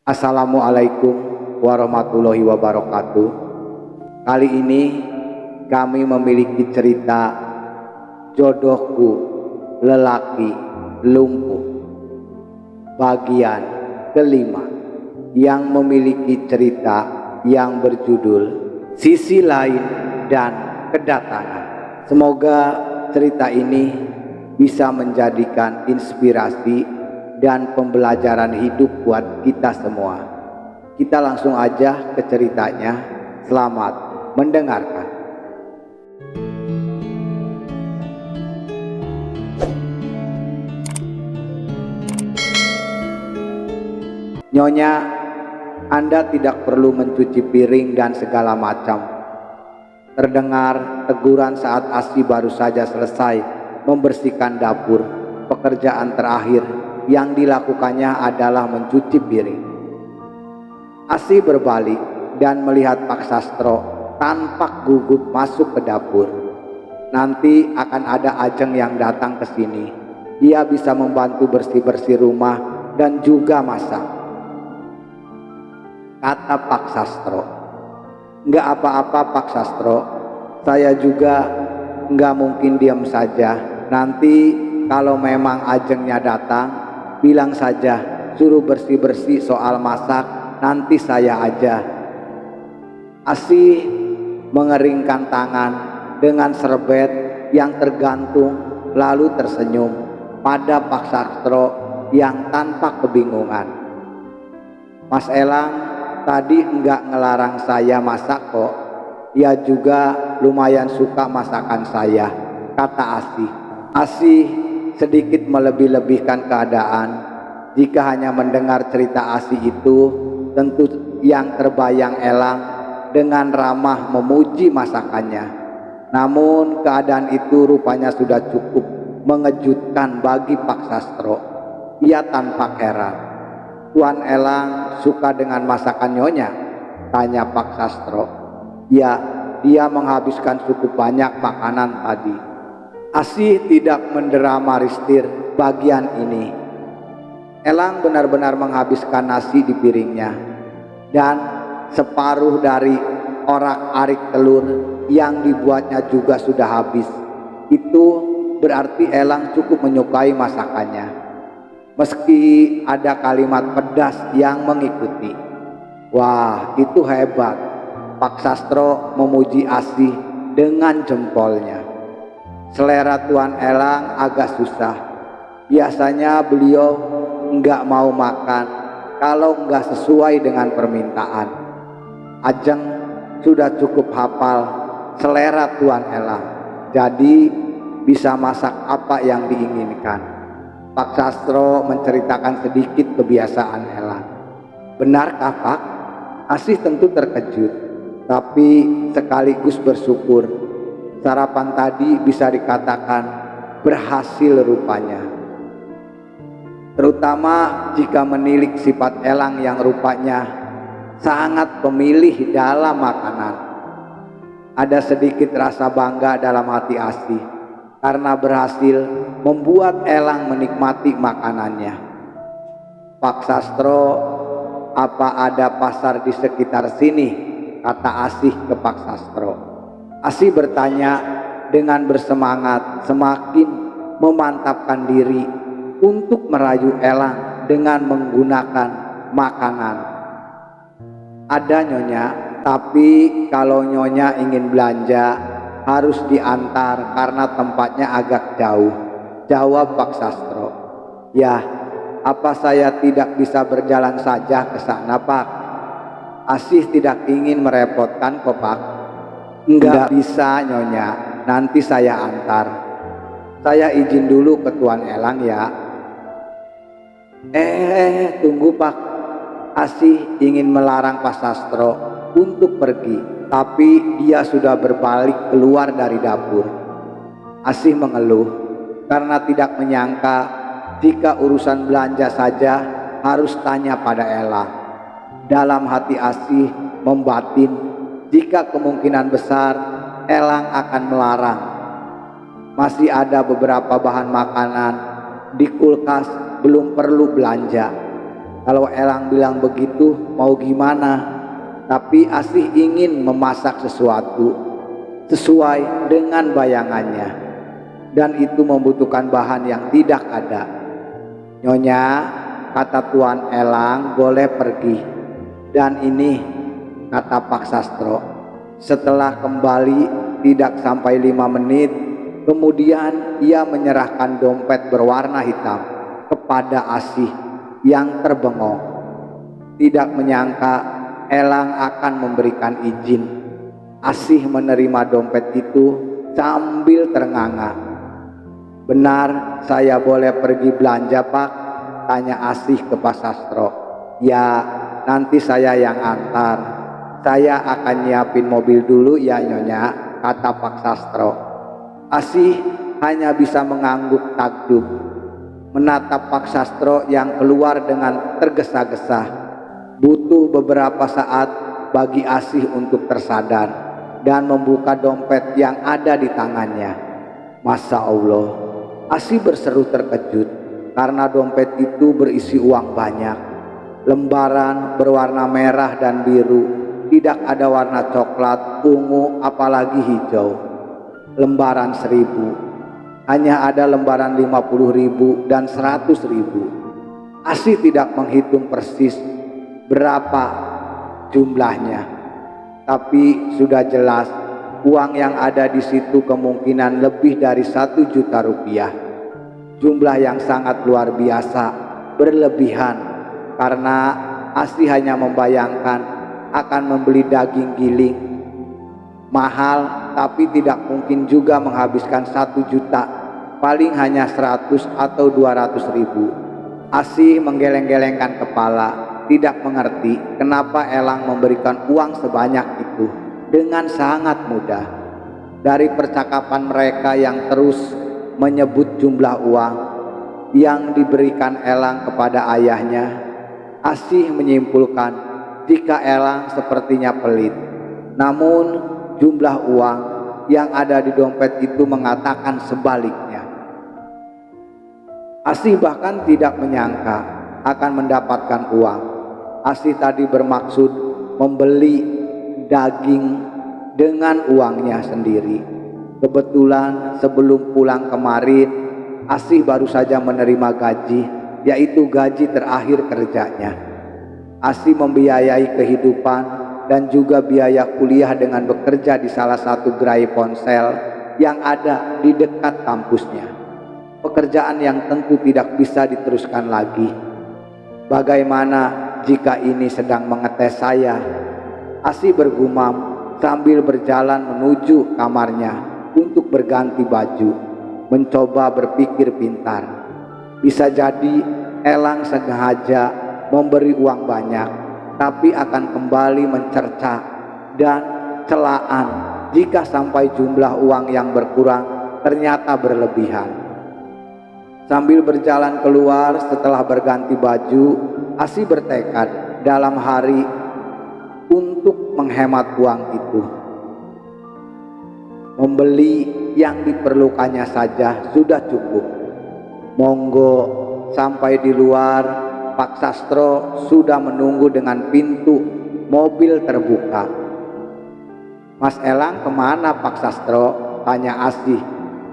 Assalamualaikum warahmatullahi wabarakatuh. Kali ini kami memiliki cerita Jodohku Lelaki Lumpuh bagian kelima, yang memiliki cerita yang berjudul Sisi Lain dan Kedatangan. Semoga cerita ini bisa menjadikan inspirasi dan pembelajaran hidup buat kita semua. Kita langsung aja ke ceritanya. Selamat mendengarkan. Nyonya, Anda tidak perlu mencuci piring dan segala macam. Terdengar teguran saat Asih baru saja selesai membersihkan dapur. Pekerjaan terakhir yang dilakukannya adalah mencuci piring. Asih berbalik dan melihat Pak Sastro tanpa gugup masuk ke dapur. Nanti akan ada Ajeng yang datang ke sini. Dia bisa membantu bersih-bersih rumah dan juga masak, kata Pak Sastro. Enggak apa-apa Pak Sastro, saya juga enggak mungkin diam saja. Nanti kalau memang Ajengnya datang, bilang saja suruh bersih-bersih soal masak, nanti saya aja. Asih mengeringkan tangan dengan serbet yang tergantung, lalu tersenyum pada Pak Sastro yang tanpa kebingungan. Mas Elang tadi enggak ngelarang saya masak kok. Dia juga lumayan suka masakan saya, kata Asih. Asih sedikit melebih-lebihkan keadaan. Jika hanya mendengar cerita Asih itu, tentu yang terbayang Elang dengan ramah memuji masakannya. Namun keadaan itu rupanya sudah cukup mengejutkan bagi Pak Sastro. Ia tanpa heran. Tuan Elang suka dengan masakan Nyonya? Tanya Pak Sastro. Ya, dia menghabiskan cukup banyak makanan tadi. Asih tidak menderama ristir bagian ini. Elang benar-benar menghabiskan nasi di piringnya, dan separuh dari orak-arik telur yang dibuatnya juga sudah habis. Itu berarti Elang cukup menyukai masakannya, meski ada kalimat pedas yang mengikuti. Wah, itu hebat. Pak Sastro memuji Asih dengan jempolnya. Selera Tuan Elang agak susah. Biasanya beliau enggak mau makan kalau enggak sesuai dengan permintaan. Ajeng sudah cukup hafal selera Tuan Elang, jadi bisa masak apa yang diinginkan. Pak Sastro menceritakan sedikit kebiasaan Elang. Benarkah Pak? Asih tentu terkejut, tapi sekaligus bersyukur. Sarapan tadi bisa dikatakan berhasil rupanya. Terutama jika menilik sifat Elang yang rupanya sangat pemilih dalam makanan. Ada sedikit rasa bangga dalam hati Asih karena berhasil membuat Elang menikmati makanannya. Pak Sastro, apa ada pasar di sekitar sini? Kata Asih ke Pak Sastro. Asih bertanya dengan bersemangat, semakin memantapkan diri untuk merayu Elang dengan menggunakan makanan. Ada Nyonya, tapi kalau Nyonya ingin belanja harus diantar karena tempatnya agak jauh, jawab Pak Sastro. Ya, apa saya tidak bisa berjalan saja ke sana Pak? Asih tidak ingin merepotkan kok Pak. Enggak bisa Nyonya, nanti saya antar. Saya izin dulu ke Tuan Elang ya. Tunggu Pak. Asih ingin melarang Pak Sastro untuk pergi, tapi dia sudah berbalik keluar dari dapur. Asih mengeluh karena tidak menyangka jika urusan belanja saja harus tanya pada Elang. Dalam hati Asih membatin jika kemungkinan besar Elang akan melarang. Masih ada beberapa bahan makanan di kulkas belum perlu belanja. Kalau Elang bilang begitu mau gimana? Tapi Asih ingin memasak sesuatu sesuai dengan bayangannya, dan itu membutuhkan bahan yang tidak ada. Nyonya, kata Tuan Elang, boleh pergi. Dan ini, kata Pak Sastro, setelah kembali tidak sampai 5 menit, kemudian ia menyerahkan dompet berwarna hitam kepada Asih yang terbengong. Tidak menyangka Elang akan memberikan izin. Asih menerima dompet itu sambil ternganga. Benar, saya boleh pergi belanja, Pak? Tanya Asih ke Pak Sastro. Ya, nanti saya yang antar. Saya akan nyiapin mobil dulu ya Nyonya, kata Pak Sastro. Asih hanya bisa mengangguk takjub, menatap Pak Sastro yang keluar dengan tergesa-gesa. Butuh beberapa saat bagi Asih untuk tersadar dan membuka dompet yang ada di tangannya. Masya Allah, Asih berseru terkejut karena dompet itu berisi uang banyak. Lembaran berwarna merah dan biru, tidak ada warna coklat, ungu, apalagi hijau. Lembaran 1.000, hanya ada lembaran 50.000 dan 100.000. Asih tidak menghitung persis berapa jumlahnya, tapi sudah jelas uang yang ada di situ kemungkinan lebih dari 1 juta rupiah. Jumlah yang sangat luar biasa, berlebihan, karena Asih hanya membayangkan akan membeli daging giling mahal, tapi tidak mungkin juga menghabiskan 1 juta, paling hanya 100 atau 200.000. Asih menggeleng-gelengkan kepala, tidak mengerti kenapa Elang memberikan uang sebanyak itu dengan sangat mudah. Dari percakapan mereka yang terus menyebut jumlah uang yang diberikan Elang kepada ayahnya, Asih menyimpulkan jika Elang sepertinya pelit. Namun jumlah uang yang ada di dompet itu mengatakan sebaliknya. Asih bahkan tidak menyangka akan mendapatkan uang. Asih tadi bermaksud membeli daging dengan uangnya sendiri. Kebetulan sebelum pulang kemarin, Asih baru saja menerima gaji, yaitu gaji terakhir kerjanya. Asih membiayai kehidupan dan juga biaya kuliah dengan bekerja di salah satu gerai ponsel yang ada di dekat kampusnya. Pekerjaan yang tentu tidak bisa diteruskan lagi. Bagaimana jika ini sedang mengetes saya? Asih bergumam sambil berjalan menuju kamarnya untuk berganti baju, mencoba berpikir pintar. Bisa jadi Elang sengaja memberi uang banyak, tapi akan kembali mencerca dan celaan jika sampai jumlah uang yang berkurang ternyata berlebihan. Sambil berjalan keluar setelah berganti baju, Asih bertekad dalam hari untuk menghemat uang itu. Membeli yang diperlukannya saja sudah cukup. Monggo, sampai di luar Pak Sastro sudah menunggu dengan pintu mobil terbuka. Mas Elang kemana Pak Sastro? Tanya Asih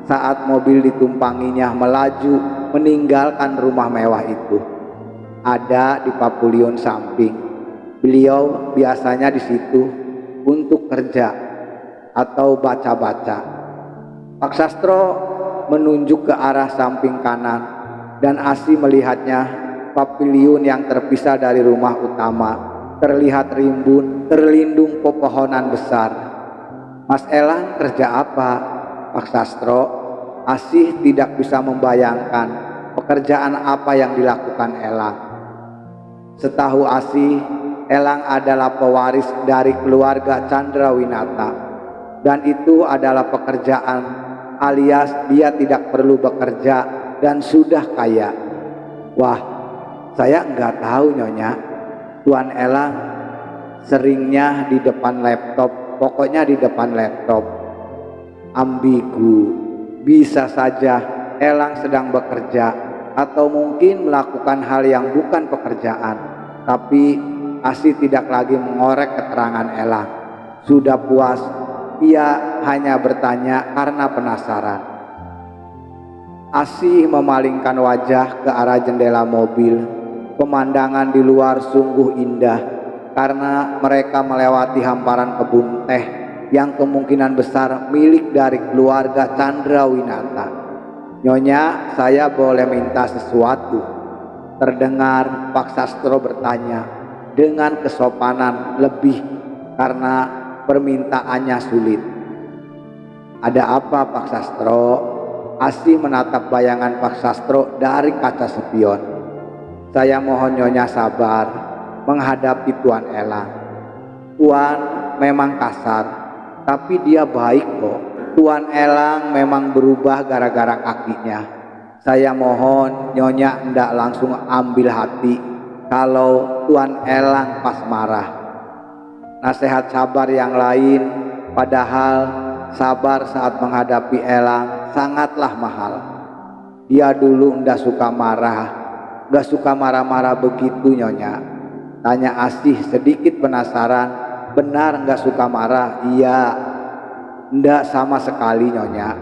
saat mobil ditumpanginya melaju meninggalkan rumah mewah itu. Ada di pavilion samping. Beliau biasanya di situ untuk kerja atau baca-baca. Pak Sastro menunjuk ke arah samping kanan dan Asih melihatnya. Pavilion yang terpisah dari rumah utama terlihat rimbun, terlindung pepohonan besar. Mas Elang kerja apa, Pak Sastro? Asih tidak bisa membayangkan pekerjaan apa yang dilakukan Elang. Setahu Asih, Elang adalah pewaris dari keluarga Chandrawinata, dan itu adalah pekerjaan alias dia tidak perlu bekerja dan sudah kaya. Wah, saya enggak tahu Nyonya. Tuan Elang seringnya di depan laptop, pokoknya di depan laptop. Ambigu, bisa saja Elang sedang bekerja atau mungkin melakukan hal yang bukan pekerjaan. Tapi Asih tidak lagi mengorek keterangan Elang. Sudah puas, ia hanya bertanya karena penasaran. Asih memalingkan wajah ke arah jendela mobil. Pemandangan di luar sungguh indah karena mereka melewati hamparan kebun teh yang kemungkinan besar milik dari keluarga Chandrawinata. "Nyonya, saya boleh minta sesuatu?" Terdengar Pak Sastro bertanya dengan kesopanan lebih karena permintaannya sulit. "Ada apa, Pak Sastro?" Asih menatap bayangan Pak Sastro dari kaca spion. "Saya mohon Nyonya sabar menghadapi Tuan Elang. Tuan memang kasar, tapi dia baik kok. Tuan Elang memang berubah gara-gara kakinya. Saya mohon Nyonya hendak langsung ambil hati kalau Tuan Elang pas marah. Nasihat sabar yang lain, padahal sabar saat menghadapi Elang sangatlah mahal. Dia dulu ndak suka marah-marah begitu Nyonya." Tanya Asih sedikit penasaran. "Benar nggak suka marah?" "Iya, ndak sama sekali Nyonya.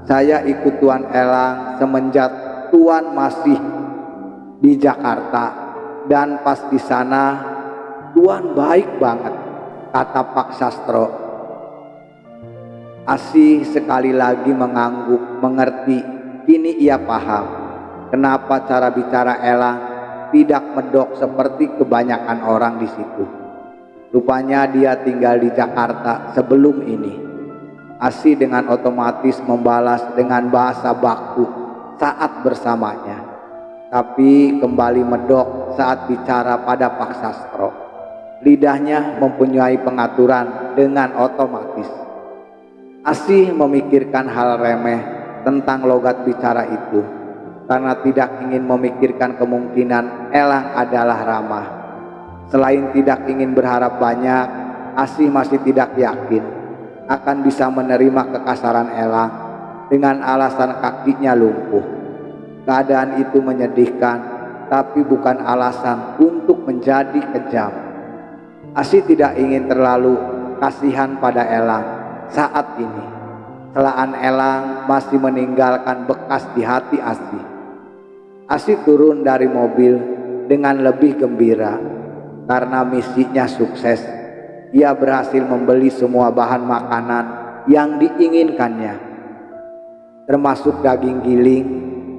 Saya ikut Tuan Elang semenjak Tuan masih di Jakarta. Dan pas di sana Tuan baik banget," kata Pak Sastro. Asih sekali lagi mengangguk, mengerti. Kini ia paham kenapa cara bicara Elang tidak medok seperti kebanyakan orang di situ. Rupanya dia tinggal di Jakarta sebelum ini. Asih dengan otomatis membalas dengan bahasa baku saat bersamanya, tapi kembali medok saat bicara pada Pak Sastro. Lidahnya mempunyai pengaturan dengan otomatis. Asih memikirkan hal remeh tentang logat bicara itu karena tidak ingin memikirkan kemungkinan Elang adalah ramah. Selain tidak ingin berharap banyak, Asih masih tidak yakin akan bisa menerima kekasaran Elang dengan alasan kakinya lumpuh. Keadaan itu menyedihkan, tapi bukan alasan untuk menjadi kejam. Asih tidak ingin terlalu kasihan pada Elang saat ini. Celaan Elang masih meninggalkan bekas di hati Asih. Asih turun dari mobil dengan lebih gembira karena misinya sukses. Ia berhasil membeli semua bahan makanan yang diinginkannya, termasuk daging giling,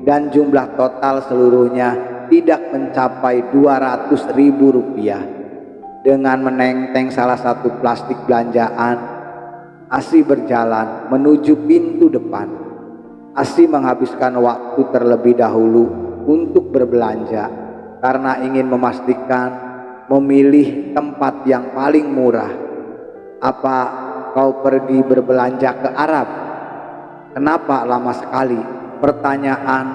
dan jumlah total seluruhnya tidak mencapai Rp200.000. Dengan menenteng salah satu plastik belanjaan, Asih berjalan menuju pintu depan. Asih menghabiskan waktu terlebih dahulu untuk berbelanja karena ingin memastikan memilih tempat yang paling murah. "Apa kau pergi berbelanja ke Arab? Kenapa lama sekali?" Pertanyaan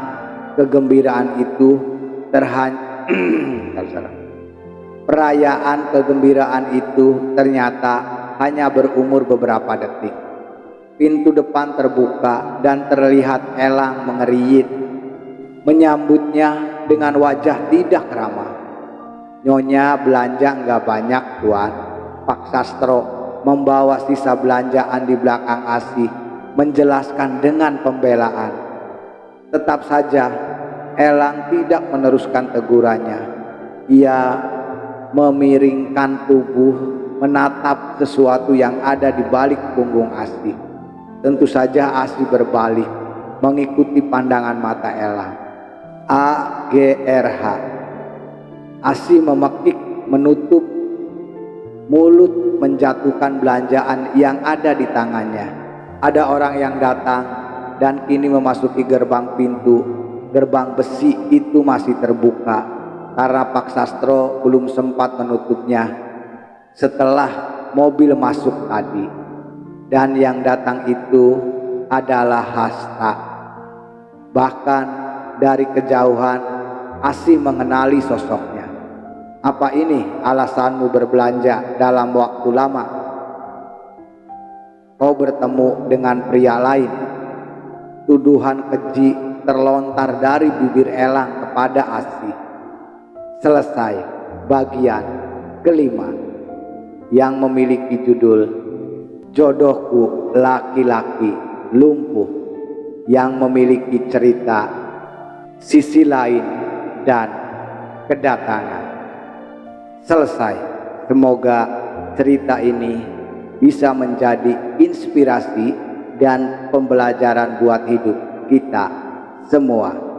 kegembiraan itu Perayaan kegembiraan itu ternyata hanya berumur beberapa detik. Pintu depan terbuka dan terlihat Elang mengeriyit menyambutnya dengan wajah tidak ramah. "Nyonya belanja nggak banyak Tuan." Pak Sastro membawa sisa belanjaan di belakang Asih menjelaskan dengan pembelaan. Tetap saja Elang tidak meneruskan tegurannya. Ia memiringkan tubuh menatap sesuatu yang ada di balik punggung Asih. Tentu saja Asih berbalik mengikuti pandangan mata Elang. AGRH. Asih memekik menutup mulut menjatuhkan belanjaan yang ada di tangannya. Ada orang yang datang dan kini memasuki gerbang pintu. Gerbang besi itu masih terbuka karena Pak Sastro belum sempat menutupnya setelah mobil masuk tadi. Dan yang datang itu adalah Hasta. Bahkan dari kejauhan Asih mengenali sosoknya. "Apa ini alasanmu berbelanja dalam waktu lama? Kau bertemu dengan pria lain?" Tuduhan keji terlontar dari bibir Elang kepada Asih. Selesai. bagian kelima yang memiliki judul Jodohku Laki-laki Lumpuh, yang memiliki cerita sisi lain dan kedatangan. Selesai. Semoga cerita ini bisa menjadi inspirasi dan pembelajaran buat hidup kita semua.